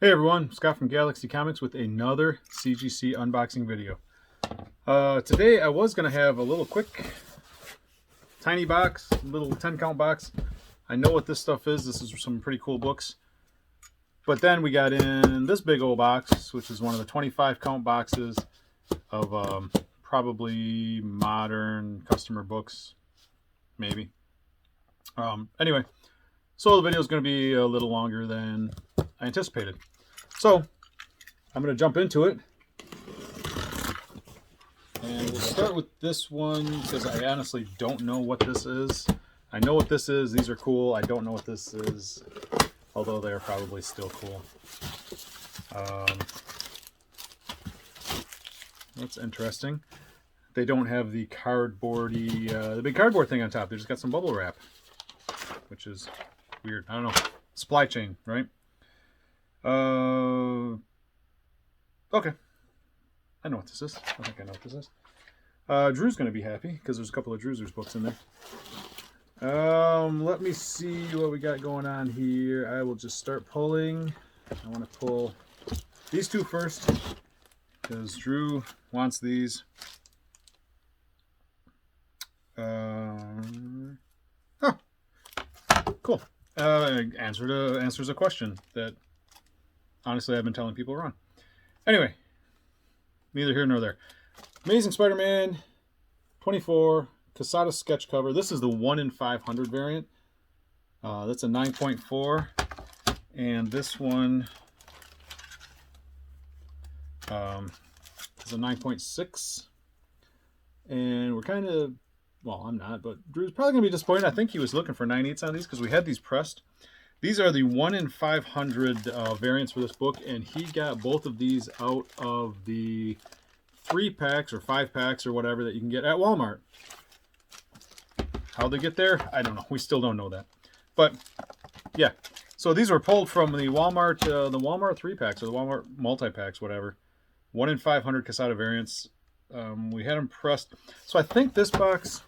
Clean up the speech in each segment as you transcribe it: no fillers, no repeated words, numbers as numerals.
Hey everyone, Scott from Galaxy Comics with another CGC unboxing video. Today I was going to have a little quick, tiny box, little 10 count box. I know what this stuff is. This is some pretty cool books. But then we got in this big old box, which is one of the 25 count boxes of probably modern customer books, maybe. Anyway, so the video is going to be a little longer than I anticipated. So I'm going to jump into it. And we'll start with this one because I honestly don't know what this is. I know what this is. These are cool. I don't know what this is, although they are probably still cool. That's interesting. They don't have the cardboardy, the big cardboard thing on top. They just got some bubble wrap, which is weird. I don't know. Supply chain, right? Okay. I know what this is. I think I know what this is. Drew's going to be happy because there's a couple of Drew's books in there. Let me see what we got going on here. I will just start pulling. I want to pull these two first because Drew wants these. Oh, cool. Answers a question that honestly I've been telling people wrong. Anyway, neither here nor there. Amazing Spider-Man 24 Casada sketch cover. This is the 1 in 500 variant. That's a 9.4, and this one is a 9.6. And we're kind of, well, I'm not, but Drew's probably gonna be disappointed. I think he was looking for 9/8 on these because we had these pressed. These are the 1 in 500 variants for this book, and he got both of these out of the 3-packs or 5-packs or whatever that you can get at Walmart. How they get there, I don't know. We still don't know that. But yeah, so these were pulled from the Walmart 3-packs or the Walmart multi-packs, whatever. 1 in 500 Casada variants. We had them pressed. So I think this box,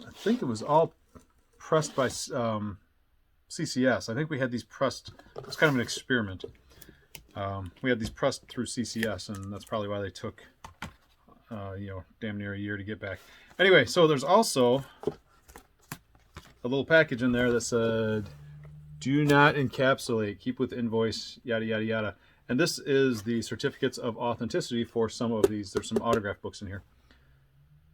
I think it was all pressed by CCS. I think we had these pressed. It was kind of an experiment. We had these pressed through CCS, and that's probably why they took, damn near a year to get back. Anyway, so there's also a little package in there that said, "Do not encapsulate. Keep with invoice. Yada yada yada." And this is the certificates of authenticity for some of these. There's some autograph books in here.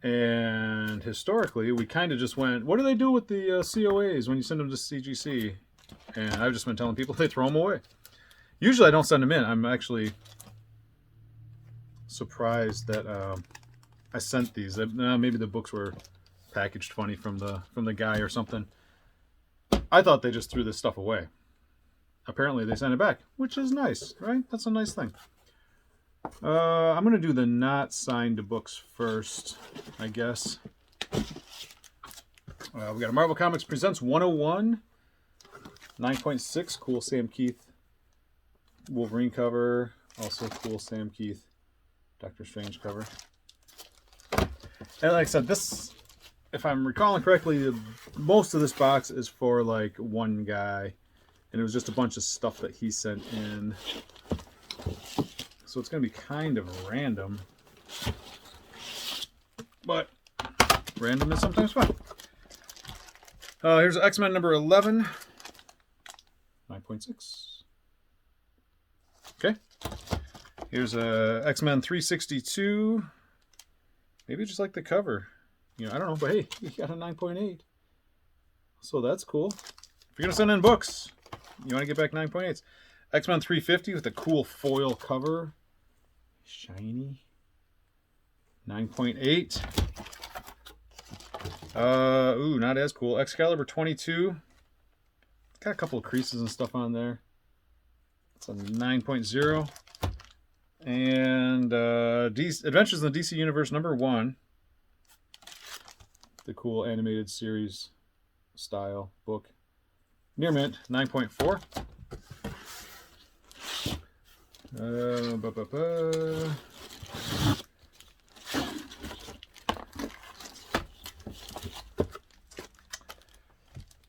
And historically, we kind of just went, what do they do with the COAs when you send them to CGC? And I've just been telling people they throw them away. Usually I don't send them in. I'm actually surprised that I sent these. Maybe the books were packaged funny from the guy or something. I thought they just threw this stuff away. Apparently they sent it back, which is nice, right? That's a nice thing. I'm going to do the not signed books first, I guess. We got a Marvel Comics Presents 101, 9.6, cool Sam Keith Wolverine cover. Also cool Sam Keith Doctor Strange cover. And like I said, this, if I'm recalling correctly, most of this box is for like one guy. And it was just a bunch of stuff that he sent in. So it's going to be kind of random. But random is sometimes fun. Here's X-Men number 11. 9.6. Okay. Here's X-Men 362. Maybe just like the cover. I don't know. But hey, you got a 9.8. So that's cool. If you're going to send in books, you want to get back 9.8s. X-Men 350 with a cool foil cover. Shiny. 9.8. Ooh, not as cool. Excalibur 22. Got a couple of creases and stuff on there. It's a 9.0. And Adventures in the DC Universe number 1. The cool animated series style book. Near mint, 9.4.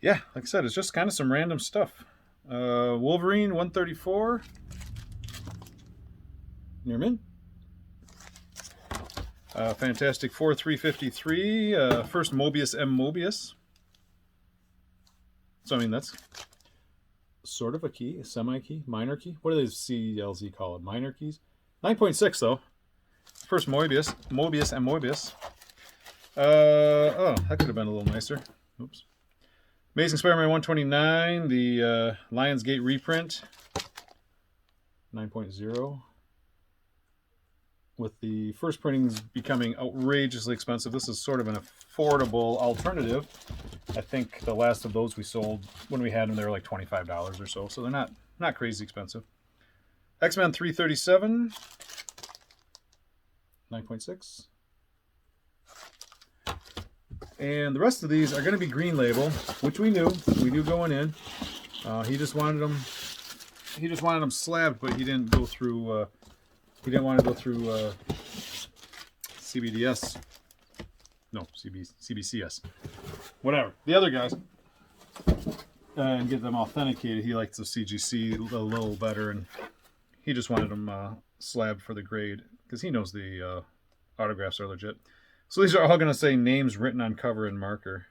Yeah, like I said, it's just kind of some random stuff. Wolverine 134. Near mint. Fantastic Four 353. First Mobius M. Mobius. So, I mean, that's sort of a key, a semi-key, minor key. What do they CLZ call it? Minor keys? 9.6, though. First Mobius M. Mobius. Oh, that could have been a little nicer. Oops. Amazing Spider-Man 129, the Lionsgate reprint. 9.0. With the first printings becoming outrageously expensive, this is sort of an affordable alternative. I think the last of those we sold when we had them, they were like $25 or so, so they're not crazy expensive. X-Men 337, 9.6. And the rest of these are going to be green label, which we knew going in. He just wanted them slabbed, but he didn't go through. He didn't want to go through CBDS. No, CBCS. Whatever. The other guys. And get them authenticated. He likes the CGC a little better, and he just wanted them slabbed for the grade because he knows the autographs are legit. So these are all going to say names written on cover in marker.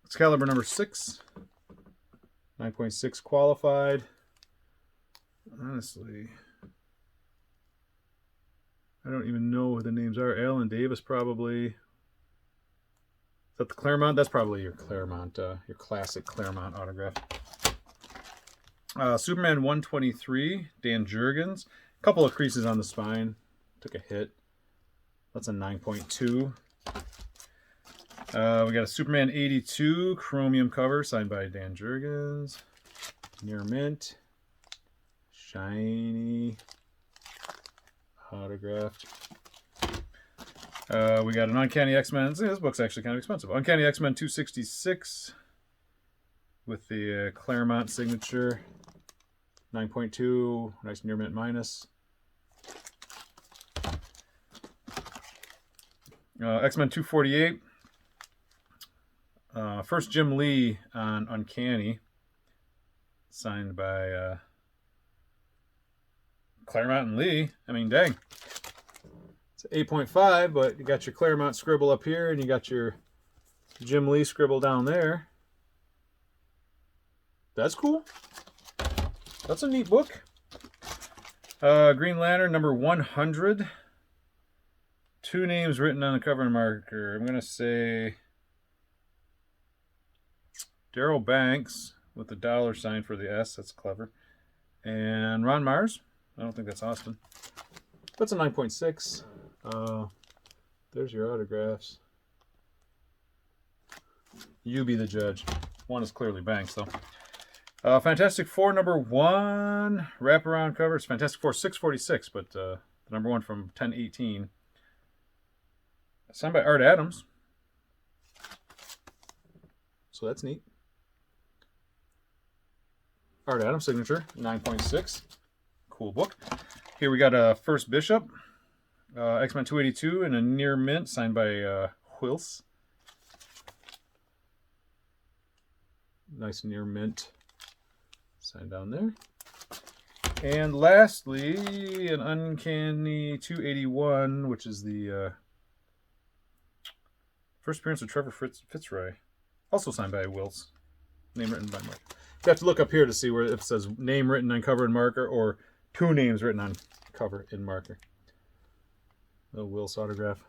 Excalibur number 6. 9.6 qualified. Honestly, I don't even know who the names are. Alan Davis, probably. Is that the Claremont? That's probably your Claremont, your classic Claremont autograph. Superman 123, Dan Jurgens. A couple of creases on the spine. Took a hit. That's a 9.2. We got a Superman 82 chromium cover signed by Dan Jurgens. Near mint. Shiny. Autographed. We got an Uncanny X-Men. This book's actually kind of expensive. Uncanny X-Men 266 with the Claremont signature. 9.2. Nice near mint minus. X-Men 248. First Jim Lee on Uncanny. Signed by Claremont and Lee. I mean, dang. It's 8.5, but you got your Claremont scribble up here, and you got your Jim Lee scribble down there. That's cool. That's a neat book. Green Lantern number 100. 2 names written on the cover and marker. I'm going to say Daryl Banks with the $sign for the S. That's clever. And Ron Mars. I don't think that's Austin. That's a 9.6. There's your autographs. You be the judge. One is clearly Banks, though. Fantastic Four number 1. Wraparound cover. It's Fantastic Four 646, but the number 1 from 1018. Signed by Art Adams. So that's neat. Art Adams signature, 9.6. Cool book. Here we got a First Bishop. X-Men 282 and a near mint signed by Whilce. Nice near mint sign down there. And lastly, an Uncanny 281, which is the first appearance of Trevor Fitzroy. Also signed by Whilce. Name written by Mark. You have to look up here to see where it says name written on cover and marker or 2 names written on cover in marker. The Whilce autograph.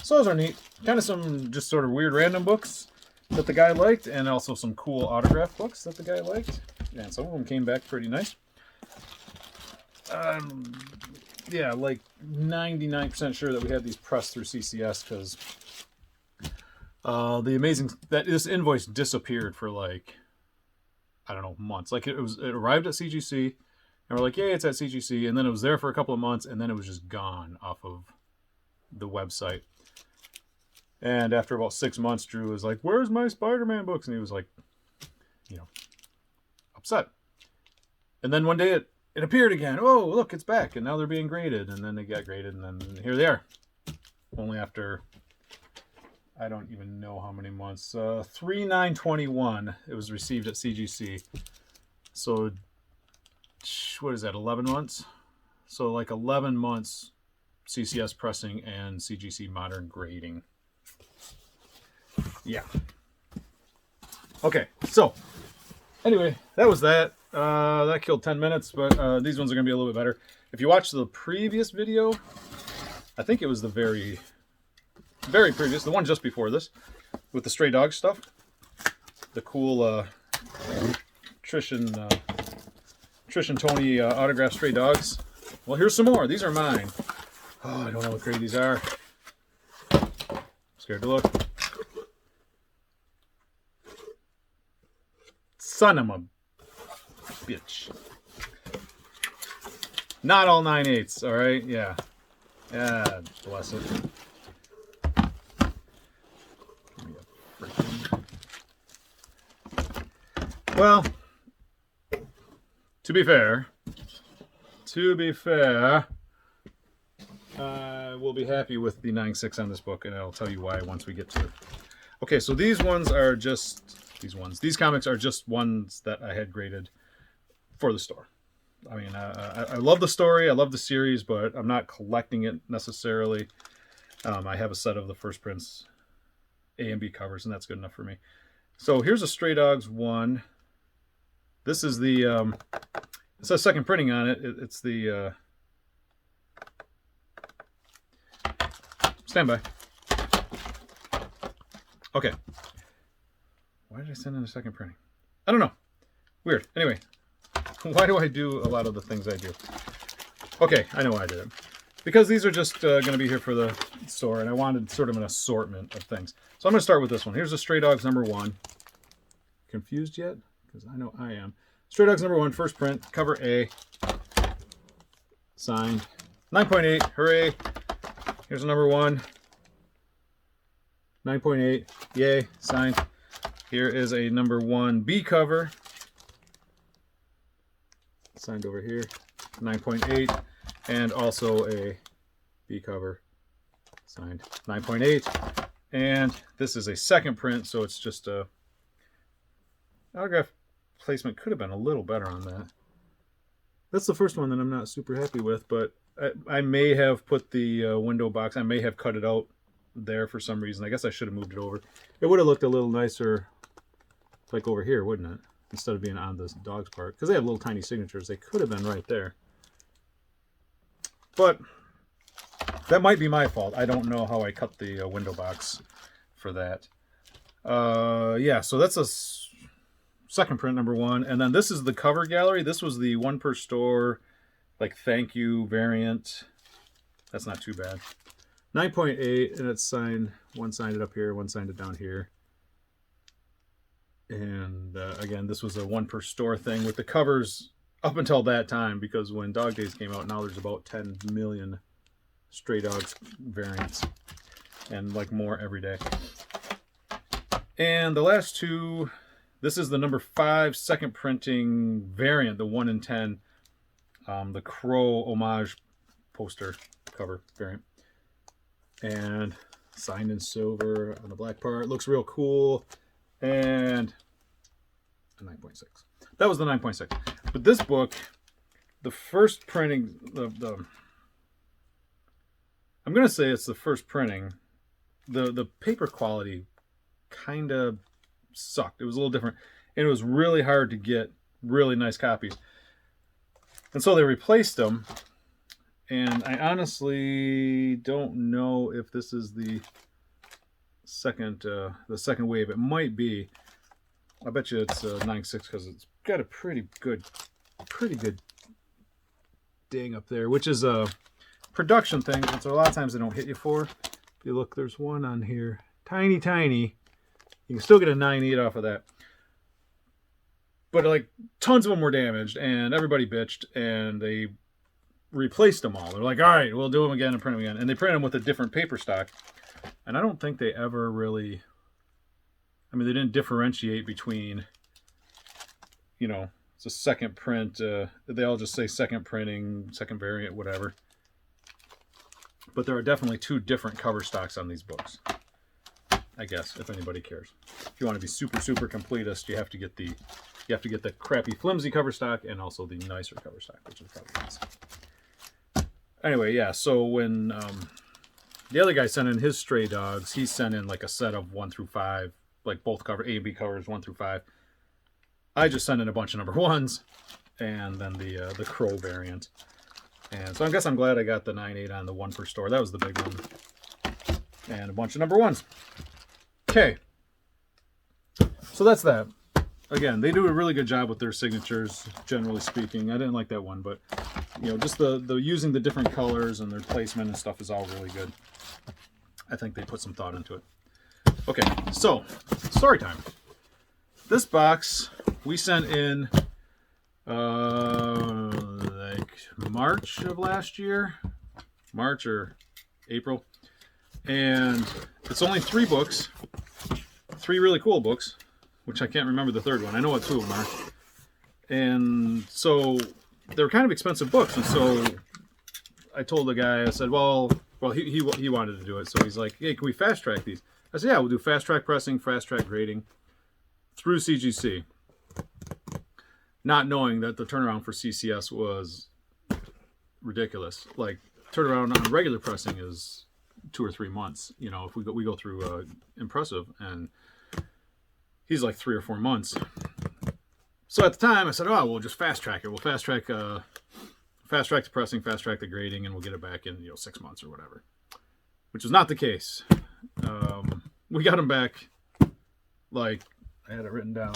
So those are neat. Kind of some just sort of weird random books that the guy liked, and also some cool autograph books that the guy liked. And some of them came back pretty nice. Yeah, like 99% sure that we had these pressed through CCS because the amazing that this invoice disappeared for like, I don't know, months. Like it arrived at CGC, and we're like, yeah, it's at CGC, and then it was there for a couple of months, and then it was just gone off of the website. And after about 6 months, Drew was like, "Where's my Spider-Man books?" And he was like, upset. And then one day it appeared again. Oh, look, it's back, and now they're being graded. And then they got graded, and then here they are. Only after, I don't even know how many months. 3/9/21. It was received at CGC. So what is that? 11 months. So like 11 months CCS pressing and CGC modern grading. Yeah. Okay. So anyway, that was that. That killed 10 minutes, but these ones are going to be a little bit better. If you watch the previous video, I think it was the very previous, the one just before this, with the stray dog stuff. The cool Trish and Tony autographed stray dogs. Well, here's some more. These are mine. Oh, I don't know what grade these are. Scared to look. Son of a bitch. Not all 9/8, all right? Yeah. Yeah, bless it. Well, to be fair, we'll be happy with the 9/6 on this book, and I'll tell you why once we get to it. Okay, so these ones are just these comics are just ones that I had graded for the store. I mean, I love the story, I love the series, but I'm not collecting it necessarily. I have a set of the first prints A and B covers, and that's good enough for me. So here's a Stray Dogs one. This is the it says second printing on it. It's the stand by. Okay. Why did I send in a second printing? I don't know. Weird. Anyway, why do I do a lot of the things I do? Okay, I know why I did it. Because these are just going to be here for the store, and I wanted sort of an assortment of things. So I'm going to start with this one. Here's the Stray Dogs #1. Confused yet? Because I know I am. Stray Dogs #1, first print, cover A. Signed. 9.8, hooray. Here's a #1. 9.8, yay, signed. Here is a #1 B cover. Signed over here. 9.8. And also a B cover. Signed. 9.8. And this is a second print, so it's just a autograph placement could have been a little better on that. That's the first one that I'm not super happy with, but I may have put the window box, I may have cut it out there for some reason. I guess I should have moved it over. It would have looked a little nicer like over here, wouldn't it? Instead of being on this dog's part. Because they have little tiny signatures. They could have been right there. But that might be my fault. I don't know how I cut the window box for that. Yeah, so that's a second print #1. And then this is the cover gallery. This was the one per store, like thank you variant. That's not too bad. 9.8, and it's signed. One signed it up here, one signed it down here. And again, this was a one per store thing with the covers up until that time, because when Dog Days came out, now there's about 10 million Stray Dogs variants, and like more every day. And the last two, this is the #5 second printing variant, the 1 in 10, the Crow homage poster cover variant, and signed in silver on the black part. Looks real cool. And a 9.6. That was the 9.6. But this book, the first printing, I'm going to say it's the first printing. The paper quality kind of sucked. It was a little different. And it was really hard to get really nice copies. And so they replaced them. And I honestly don't know if this is the second wave. It might be. I bet you it's 9.6 because it's got a pretty good ding up there, which is a production thing. And so a lot of times they don't hit you for. If you look, there's one on here, tiny. You can still get a 9.8 off of that. But like tons of them were damaged, and everybody bitched, and they replaced them all. They're like, all right, we'll do them again and print them again, and they print them with a different paper stock. And I don't think they ever really, I mean, they didn't differentiate between, you know, it's a second print. They all just say second printing, second variant, whatever. But there are definitely two different cover stocks on these books. I guess, if anybody cares. If you want to be super completist, you have to get the crappy flimsy cover stock and also the nicer cover stock, which is probably nice. Anyway, yeah. So when the other guy sent in his stray dogs, he sent in like a set of 1 through 5, like both cover A and B covers 1 through 5. I just sent in a bunch of number 1s, and then the crow variant. And so I guess I'm glad I got the 9.8 on the 1 per store. That was the big one. And a bunch of number 1s. Okay. So that's that. Again, they do a really good job with their signatures, generally speaking. I didn't like that one, but just the using the different colors and their placement and stuff is all really good. I think they put some thought into it. Okay, so story time. This box we sent in like March of last year, March or April, and it's only 3 books, 3 really cool books, which I can't remember the third one. I know what 2 of them are, and so they're kind of expensive books, and so I told the guy, I said, well, he wanted to do it, so he's like, hey, can we fast track these? I said, yeah, we'll do fast track pressing, fast track grading through CGC. Not knowing that the turnaround for CCS was ridiculous. Like, turnaround on regular pressing is 2 or 3 months. If we go through impressive, and he's like 3 or 4 months. So at the time, I said, oh, we'll just fast track it. We'll fast track the pressing, fast track the grading, and we'll get it back in 6 months or whatever. Which was not the case. We got them back, like, I had it written down.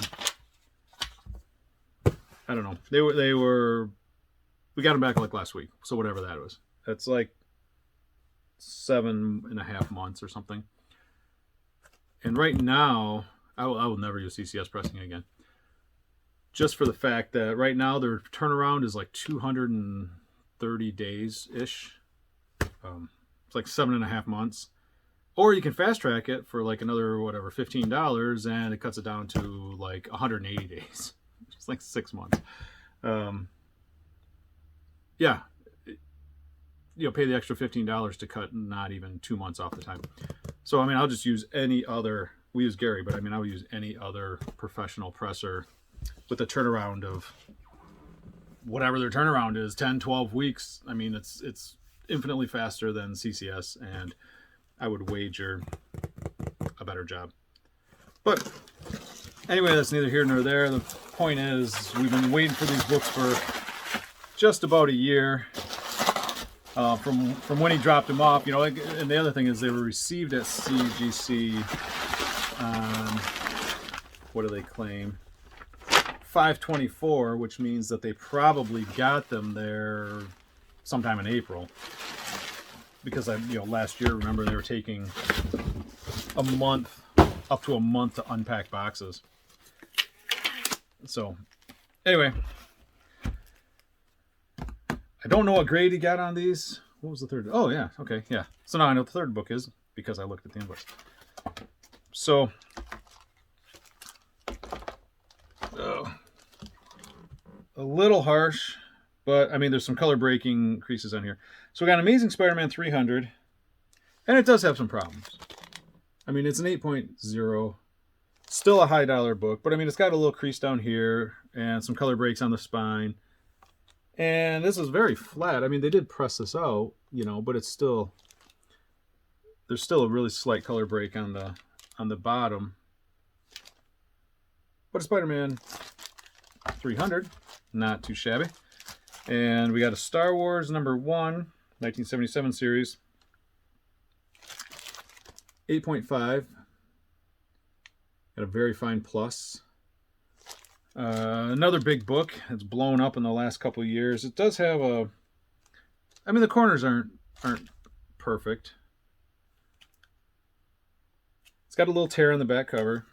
I don't know. We got them back like last week. So whatever that was. That's like 7.5 months or something. And right now, I will never use CCS pressing again. Just for the fact that right now their turnaround is like 230 days-ish. It's like 7.5 months. Or you can fast track it for like another, whatever, $15, and it cuts it down to like 180 days. It's like 6 months. Yeah. Pay the extra $15 to cut not even 2 months off the time. So, I mean, I'll just use any other, we use Gary, but I mean, I would use any other professional presser with a turnaround of whatever their turnaround is, 10, 12 weeks. I mean, it's infinitely faster than CCS, and I would wager a better job. But anyway, that's neither here nor there. The point is, we've been waiting for these books for just about a year. From when he dropped them off, and the other thing is they were received at CGC on, what do they claim? 5/24, which means that they probably got them there sometime in April. Because last year, remember, they were taking a month, up to a month to unpack boxes. So, anyway, I don't know what grade he got on these. What was the third? Oh, yeah. Okay, yeah. So now I know what the third book is because I looked at the invoice. So, a little harsh, but I mean, there's some color breaking creases on here. So we got Amazing Spider-Man 300, and it does have some problems. I mean, it's an 8.0, still a high dollar book, but I mean, it's got a little crease down here and some color breaks on the spine. And this is very flat. I mean, they did press this out, but it's still, there's still a really slight color break on the bottom. But a Spider-Man 300, not too shabby. And we got a Star Wars number 1, 1977 series, 8.5. Got a very fine plus. Another big book. It's blown up in the last couple of years. It does have a, I mean, the corners aren't perfect. It's got a little tear on the back cover.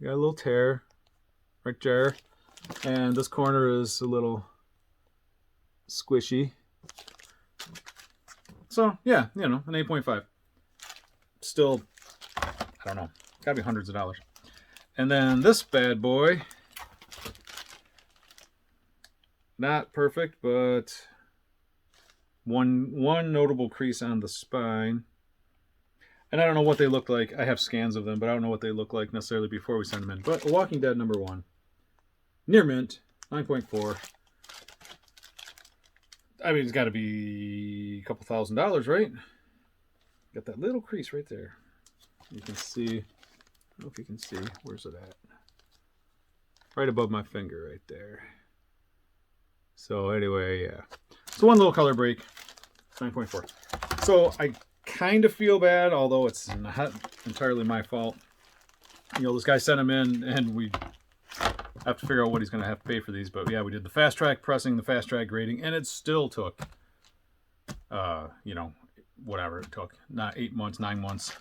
Got a little tear right there. And this corner is a little squishy. So, yeah, an 8.5. Still, I don't know. Gotta be hundreds of dollars. And then this bad boy, not perfect, but one notable crease on the spine. And I don't know what they look like. I have scans of them, but I don't know what they look like necessarily before we send them in. But Walking Dead #1. Near mint. 9.4. I mean, it's got to be a couple $1,000s, right? Got that little crease right there. You can see. I don't know if you can see. Where's it at? Right above my finger right there. So anyway, yeah. So one little color break. 9.4. So I kind of feel bad, although it's not entirely my fault. You know, this guy sent them in, and we have to figure out what he's going to have to pay for these. But yeah, we did the fast track pressing, the fast track grading, and it still took, you know, whatever it took. Not 8 months, 9 months.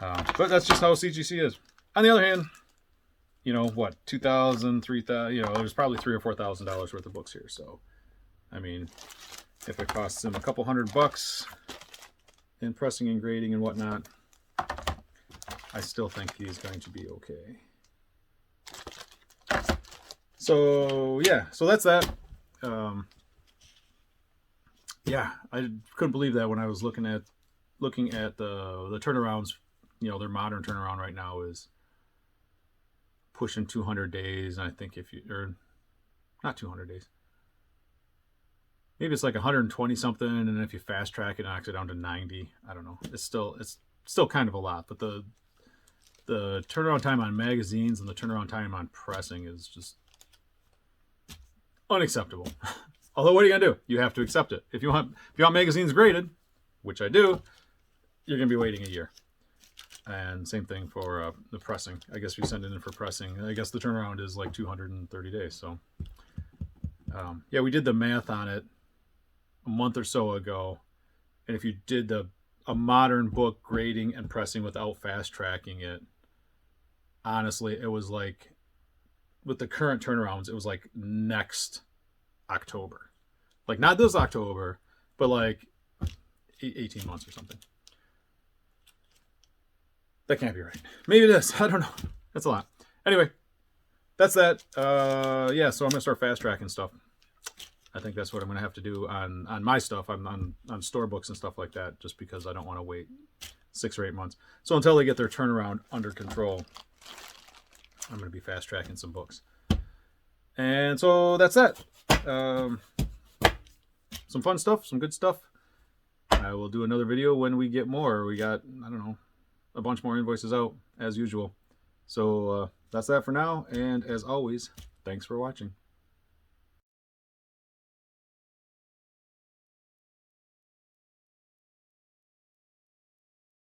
But that's just how CGC is. On the other hand, you know, what, 2,000, 3,000, you know, there's probably $3,000 or $4,000 worth of books here. So, I mean, if it costs him a couple $100 in pressing and grading and whatnot, I still think he's going to be okay. So, yeah, so that's that. Yeah, I couldn't believe that when I was looking at the turnarounds. You know, their modern turnaround right now is pushing 200 days. And I think if you, or not 200 days, maybe it's like 120 something. And then if you fast track it, it knocks it down to 90. I don't know. It's still kind of a lot, but the turnaround time on magazines and the turnaround time on pressing is just unacceptable. Although, what are you gonna do? You have to accept it. If you want magazines graded, which I do, you're gonna be waiting a year. And same thing for the pressing. I guess if you send it in for pressing, I guess the turnaround is like 230 days. So, yeah, we did the math on it a month or so ago. And if you did a modern book grading and pressing without fast tracking it, honestly, it was like, with the current turnarounds, it was like next October. Like, not this October, but like 18 months or something. That can't be right. Maybe it is. I don't know. That's a lot. Anyway, that's that. Yeah, so I'm going to start fast tracking stuff. I think that's what I'm going to have to do on my stuff. I'm on store books and stuff like that, just because I don't want to wait 6 or 8 months. So until they get their turnaround under control, I'm going to be fast tracking some books. And so that's that. Some fun stuff, some good stuff. I will do another video when we get more. We got, I don't know, a bunch more invoices out as usual. So that's that for now. And as always, thanks for watching.